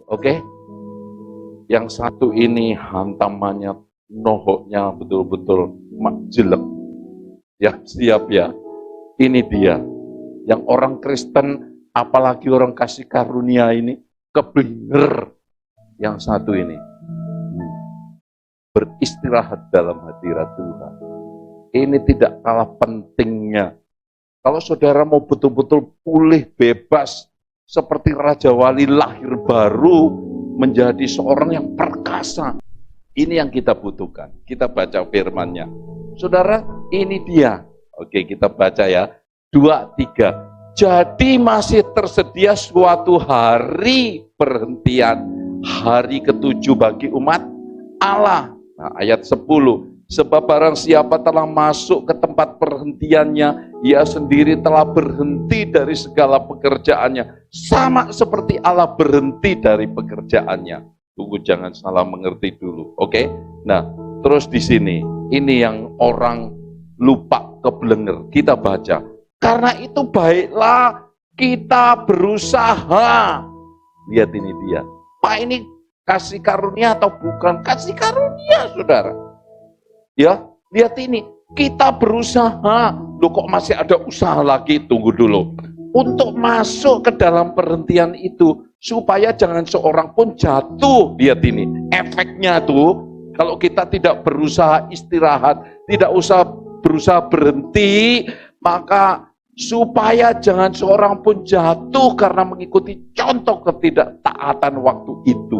Oke? Yang satu ini hantamannya, nohoknya betul-betul jelek. Ya, siap ya. Ini dia. Yang orang Kristen, apalagi orang kasih karunia ini, kebener. Yang satu ini. Beristirahat dalam hadirat Tuhan. Ini tidak kalah pentingnya. Kalau saudara mau betul-betul pulih, bebas, seperti Raja Wali lahir baru, menjadi seorang yang perkasa. Ini yang kita butuhkan. Kita baca firman-Nya. Saudara, ini dia. Oke, kita baca ya. 2, 3. Jadi masih tersedia suatu hari perhentian, hari ke-7 bagi umat Allah. Nah, ayat 10. Sebab barang siapa telah masuk ke tempat perhentiannya, ia sendiri telah berhenti dari segala pekerjaannya. Sama seperti Allah berhenti dari pekerjaannya. Tunggu, jangan salah mengerti dulu. Oke? Nah, terus di sini. Ini yang orang lupa kebelenger. Kita baca. Karena itu baiklah kita berusaha. Lihat ini dia. Pak, ini kasih karunia atau bukan? Kasih karunia, saudara. Ya, lihat ini. Kita berusaha. Loh, kok masih ada usaha lagi? Tunggu dulu. Untuk masuk ke dalam perhentian itu, supaya jangan seorang pun jatuh. Lihat ini. Efeknya tuh, kalau kita tidak berusaha istirahat, tidak usah berusaha berhenti, maka supaya jangan seorang pun jatuh karena mengikuti contoh ketidaktaatan waktu itu.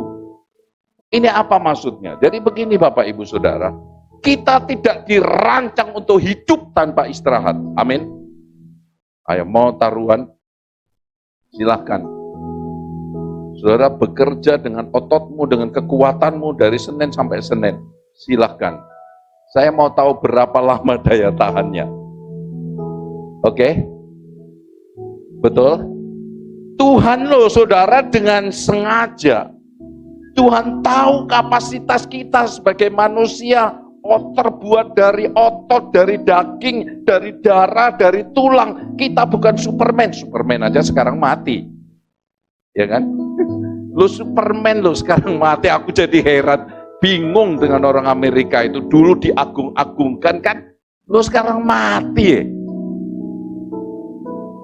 Ini apa maksudnya? Jadi begini Bapak Ibu Saudara, kita tidak dirancang untuk hidup tanpa istirahat. Amin. Ayo, mau taruhan? Silahkan. Saudara bekerja dengan ototmu, dengan kekuatanmu dari Senin sampai Senin. Silahkan. Saya mau tahu berapa lama daya tahannya. Oke? Betul? Tuhan loh saudara dengan sengaja. Tuhan tahu kapasitas kita sebagai manusia. Terbuat dari otot, dari daging, dari darah, dari tulang. Kita bukan Superman. Superman aja sekarang mati. Ya kan? Lu Superman lu sekarang mati. Aku jadi heran. Bingung dengan orang Amerika itu. Dulu diagung-agungkan kan. Lu sekarang mati ya.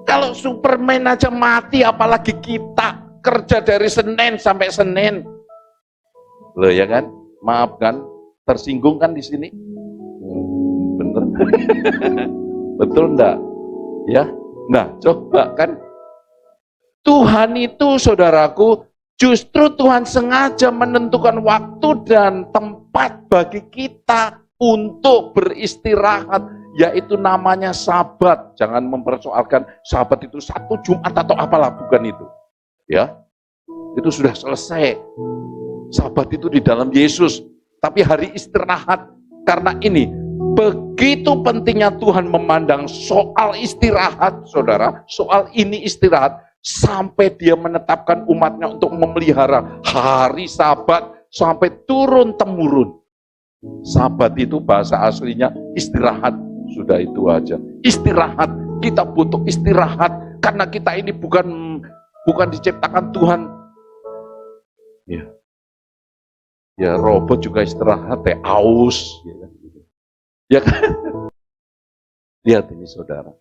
Kalau Superman aja mati, apalagi kita kerja dari Senin sampai Senin. Loh ya kan? Maaf kan? Tersinggung kan di sini? Bener? Betul enggak? Ya? Nah, coba kan? Tuhan itu, saudaraku, justru Tuhan sengaja menentukan waktu dan tempat bagi kita untuk beristirahat, yaitu namanya Sabat. Jangan mempersoalkan Sabat itu satu Jumat atau apalah, bukan itu. Ya, itu sudah selesai. Sabat itu di dalam Yesus. Tapi hari istirahat, karena ini begitu pentingnya Tuhan memandang soal istirahat, saudara, soal ini istirahat, sampai dia menetapkan umatnya untuk memelihara hari Sabat sampai turun-temurun. Sabat itu bahasa aslinya istirahat, sudah itu aja. Istirahat, kita butuh istirahat, karena kita ini bukan diciptakan Tuhan. Ya. Ya robot juga istirahat, aus. Ya kan? Lihat ini saudara.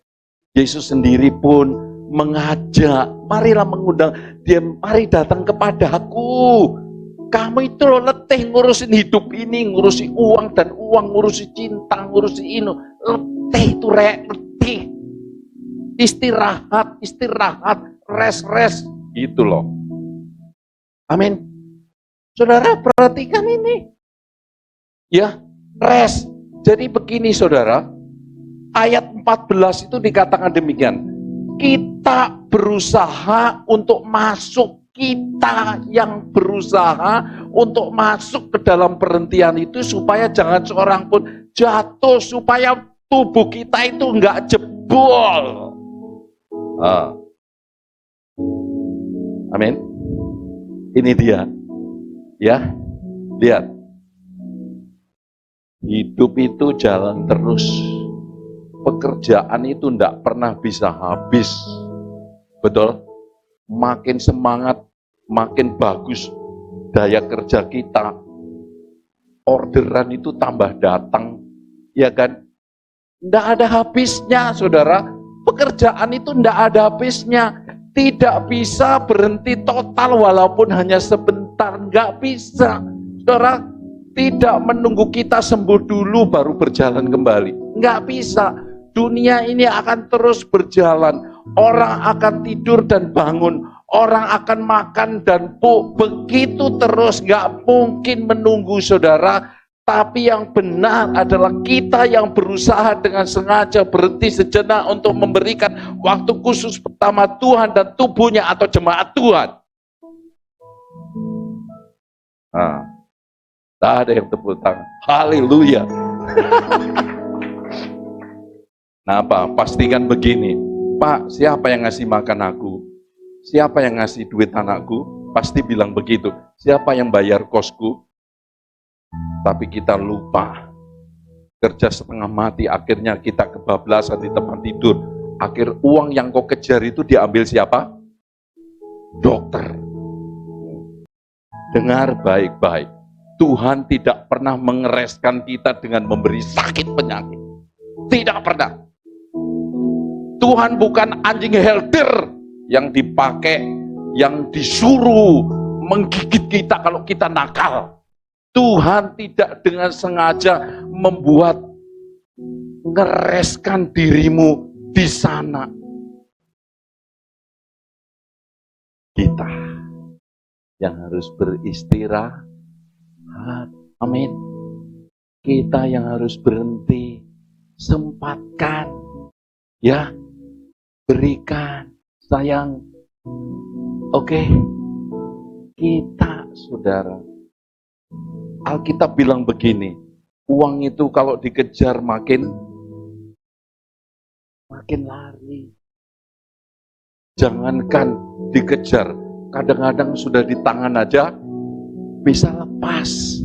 Yesus sendiri pun mengajak, marilah mengundang dia, mari datang kepadaku. Kamu itu loh letih ngurusin hidup ini, ngurusi uang dan uang, ngurusi cinta, ngurusi ini. Letih itu letih. Istirahat, rest. Gitu loh. Amin. Saudara perhatikan ini. Ya, rest. Jadi begini saudara, ayat 14 itu dikatakan demikian. Kita berusaha untuk masuk, kita yang berusaha untuk masuk ke dalam perhentian itu supaya jangan seorang pun jatuh, supaya tubuh kita itu enggak jebol. Amin. Ini dia. Ya, lihat. Hidup itu jalan terus. pekerjaan itu tidak pernah bisa habis. Betul? Makin semangat, makin bagus daya kerja kita. Orderan itu tambah datang, ya kan? Tidak ada habisnya, saudara. Pekerjaan itu tidak ada habisnya. Tidak bisa berhenti total walaupun hanya sebentar. Nggak bisa. Saudara, tidak menunggu kita sembuh dulu baru berjalan kembali. Nggak bisa. Dunia ini akan terus berjalan. Orang akan tidur dan bangun. Orang akan makan dan begitu terus. Nggak mungkin menunggu, saudara. Tapi yang benar adalah kita yang berusaha dengan sengaja berhenti sejenak untuk memberikan waktu khusus pertama Tuhan dan tubuhnya atau jemaat Tuhan. Nah, tak ada yang tepuk tangan. Haleluya. Nah, Pak, pastikan begini. Pak, siapa yang ngasih makan aku? Siapa yang ngasih duit anakku? Pasti bilang begitu. Siapa yang bayar kosku? Tapi kita lupa, kerja setengah mati, akhirnya kita kebablasan di tempat tidur. Akhir uang yang kau kejar itu diambil siapa? Dokter. Dengar baik-baik, Tuhan tidak pernah mengereskan kita dengan memberi sakit penyakit. Tidak pernah. Tuhan bukan anjing helder yang dipakai, yang disuruh menggigit kita kalau kita nakal. Tuhan tidak dengan sengaja membuat ngereskan dirimu di sana. Kita yang harus beristirahat. Amin. Kita yang harus berhenti. Sempatkan. Ya. Berikan. Sayang. Oke. Kita, saudara. Alkitab bilang begini, uang itu kalau dikejar makin lari. Jangankan dikejar, kadang-kadang sudah di tangan aja bisa lepas.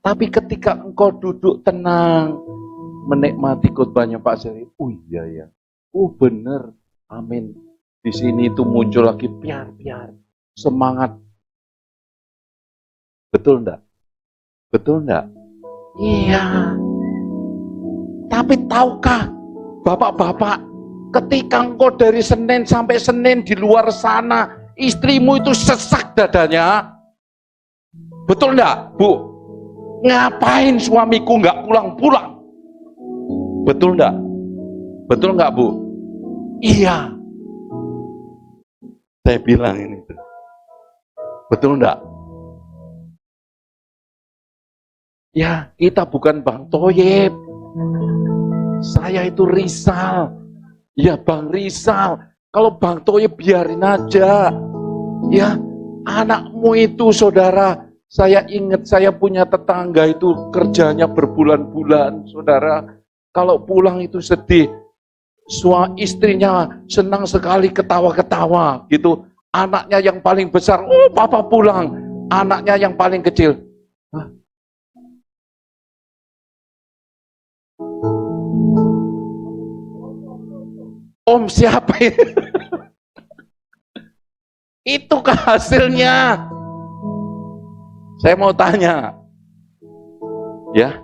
Tapi ketika engkau duduk tenang, menikmati khotbahnya Pak Seri, iya ya, bener, amin. Di sini itu muncul lagi piar-piar, semangat. Betul enggak? Betul enggak? Iya. Tapi tahukah Bapak-bapak, ketika engkau dari Senin sampai Senin di luar sana, istrimu itu sesak dadanya. Betul enggak, Bu? Ngapain suamiku enggak pulang-pulang? Betul enggak? Betul enggak, Bu? Iya. Saya bilang ini. Betul enggak? Ya, kita bukan Bang Toyib. Saya itu Rizal. Ya, Bang Rizal. Kalau Bang Toyib biarin aja. Ya, anakmu itu, saudara. Saya ingat saya punya tetangga itu kerjanya berbulan-bulan, saudara. Kalau pulang itu sedih. Istrinya senang sekali ketawa-ketawa gitu. Anaknya yang paling besar, papa pulang. Anaknya yang paling kecil, Om siapa ini? Itukah hasilnya? Saya mau tanya. Ya,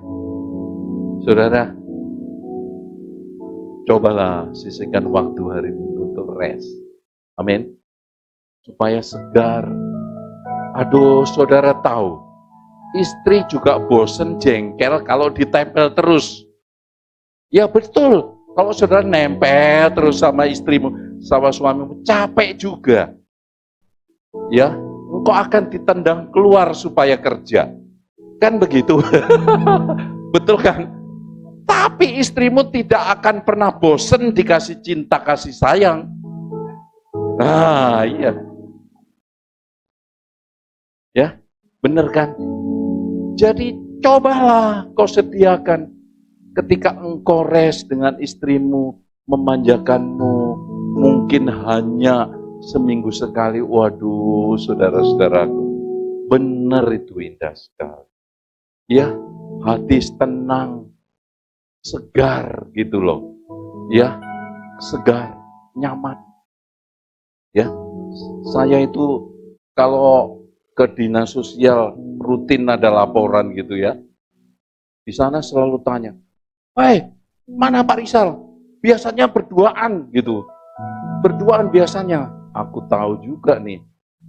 saudara, cobalah sisihkan waktu hari Minggu untuk rest. Amin. Supaya segar. Aduh, saudara tahu, istri juga bosen jengkel kalau ditempel terus. Ya betul. Kalau saudara nempel terus sama istrimu, sama suamimu, capek juga. Ya, engkau akan ditendang keluar supaya kerja. Kan begitu? Betul kan? Tapi istrimu tidak akan pernah bosen dikasih cinta kasih sayang. Nah, iya. Ya, bener kan? Jadi cobalah kau sediakan ketika engkau rest dengan istrimu, memanjakanmu, mungkin hanya seminggu sekali. Waduh, saudara-saudaraku, benar itu indah sekali. Ya, hati tenang, segar gitu loh. ya, segar, nyaman. Ya, saya itu kalau ke dinas sosial rutin ada laporan gitu ya. Di sana selalu tanya, "Hei, mana Pak Rizal? Biasanya berduaan gitu. Berduaan biasanya." Aku tahu juga nih.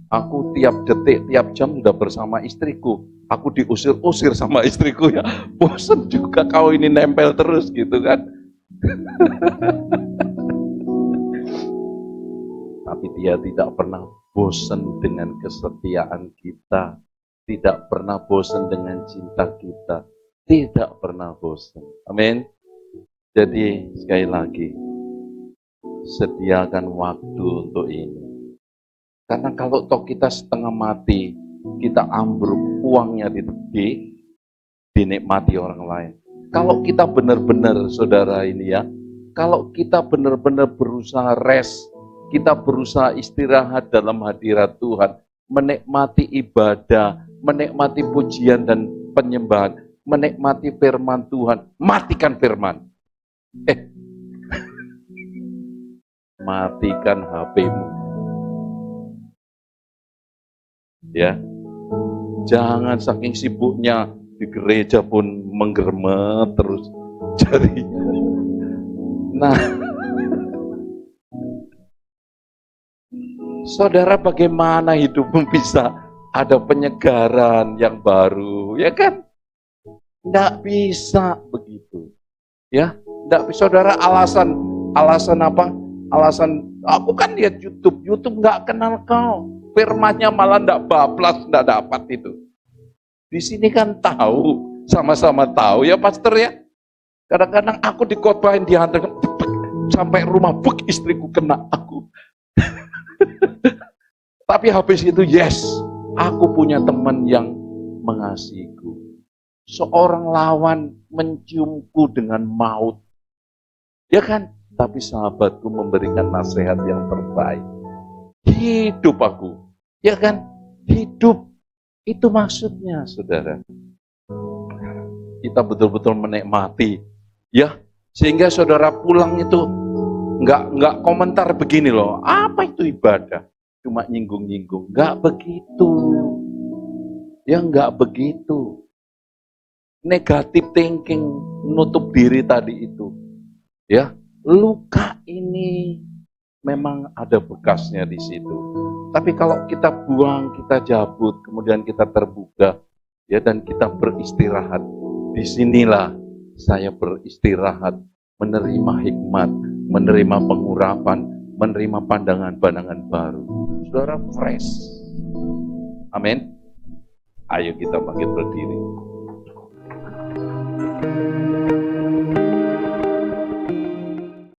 Aku tiap detik, tiap jam sudah bersama istriku. Aku diusir-usir sama istriku ya. Bosan juga kau ini nempel terus gitu kan. Tapi dia tidak pernah bosan dengan kesetiaan kita. Tidak pernah bosan dengan cinta kita. Tidak pernah bosan. Amin. Jadi sekali lagi, sediakan waktu untuk ini. Karena kalau toh kita setengah mati, kita ambruk, uangnya dinikmati orang lain. Kalau kita benar-benar, saudara ini ya, kalau kita benar-benar berusaha rest, kita berusaha istirahat dalam hadirat Tuhan, menikmati ibadah, menikmati pujian dan penyembahan, menikmati firman Tuhan, matikan firman. Matikan HP-mu. Ya, jangan saking sibuknya di gereja pun menggeremet terus jarinya. Nah, saudara, bagaimana hidupmu bisa ada penyegaran yang baru, ya kan? Nggak bisa begitu, ya. Nggak bisa, saudara. Alasan apa? Alasan aku kan lihat YouTube nggak kenal kau. Firmannya malah nggak bablas, nggak dapat itu. Di sini kan tahu, sama-sama tahu ya pastor ya. Kadang-kadang aku dikotbahin dihantar sampai rumah, istriku kena aku. Tapi habis itu yes, aku punya teman yang mengasihiku. Seorang lawan menciumku dengan maut. Ya kan? Tapi sahabatku memberikan nasihat yang terbaik. Hidup aku. Ya kan? Hidup. Itu maksudnya, saudara. Kita betul-betul menikmati. Ya, sehingga saudara pulang itu nggak komentar begini loh. Apa itu ibadah? Cuma nyinggung-nyinggung. Nggak begitu. Ya nggak begitu. Negatif thinking, nutup diri tadi itu. Ya, luka ini memang ada bekasnya di situ. Tapi kalau kita buang, kita cabut, kemudian kita terbuka, ya, dan kita beristirahat. Disinilah saya beristirahat, menerima hikmat, menerima pengurapan, menerima pandangan-pandangan baru. Saudara fresh. Amin. Ayo kita bangkit berdiri.